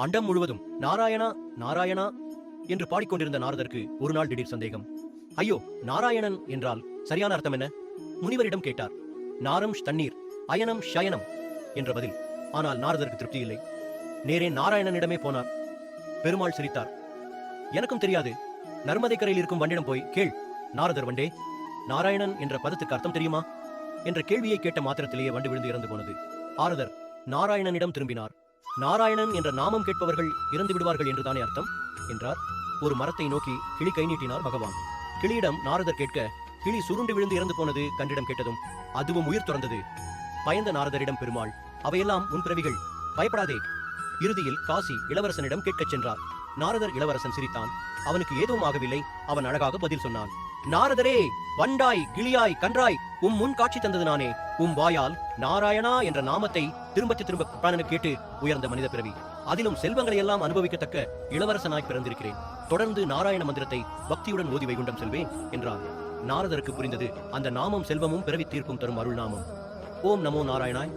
அண்டம் முழுவதும் நாராயணா நாராயணா என்று பாடிக்கொண்டிருந்த நாரதருக்கு ஒரு நாள் திடீர் சந்தேகம். ஐயோ, நாராயணன் என்றால் சரியான அர்த்தம் என்ன? முனிவரிடம் கேட்டார். நாரம் தண்ணீர், அயனம் ஷயனம் என்ற பதில். ஆனால் நாரதருக்கு திருப்தி இல்லை. நேரே நாராயணனிடமே போனார். பெருமாள் சிரித்தார். எனக்கும் தெரியாது, நர்மதை கரையில் இருக்கும் வண்டிடம் போய் கேள். நாரதர், வண்டே, நாராயணன் என்ற பதத்துக்கு அர்த்தம் தெரியுமா என்ற கேள்வியை கேட்ட மாத்திரத்திலேயே வண்டு விழுந்து இறந்து போனது. நாரதர் நாராயணனிடம் திரும்பினார். நாராயணன் என்ற நாமம் கேட்பவர்கள் இறந்து விடுவார்கள் என்றுதானே அர்த்தம் என்றார். ஒரு மரத்தை நோக்கி கிளி கை நீட்டினார் பகவான். கிளியிடம் நாரதர் கேட்க, கிளி சுருண்டு விழுந்து இறந்து போனது கன்றிடம் கேட்டதும் அதுவும் உயிர் துறந்தது. பயந்த நாரதரிடம் பெருமாள், அவையெல்லாம் உன் பிறவிகள், பயப்படாதே. இறுதியில் காசி இளவரசனிடம் கேட்கச் சென்றார். நாரதர் இளவரசன் சிரித்தான். அவனுக்கு ஏதும் ஆகவில்லை. அவன் அழகாக பதில் சொன்னான். நாரதரே, வண்டாய் கிளியாய் கன்றாய் உம் முன் காட்சி தந்தது நானே. உம் வாயால் நாராயணா என்ற நாமத்தை திரும்ப பிராணனு கேட்டு உயர்ந்த மனித பிறவி. அதிலும் செல்வங்களை எல்லாம் அனுபவிக்கத்தக்க இளவரசனாய் பிறந்திருக்கிறேன். தொடர்ந்து நாராயண மந்திரத்தை பக்தியுடன் ஓதி வைகுண்டம் செல்வேன் என்றார். நாரதருக்கு புரிந்தது, அந்த நாமம் செல்வமும் பிறவி தீர்ப்பும் தரும் அருள் நாமம். ஓம் நமோ நாராயணாய்.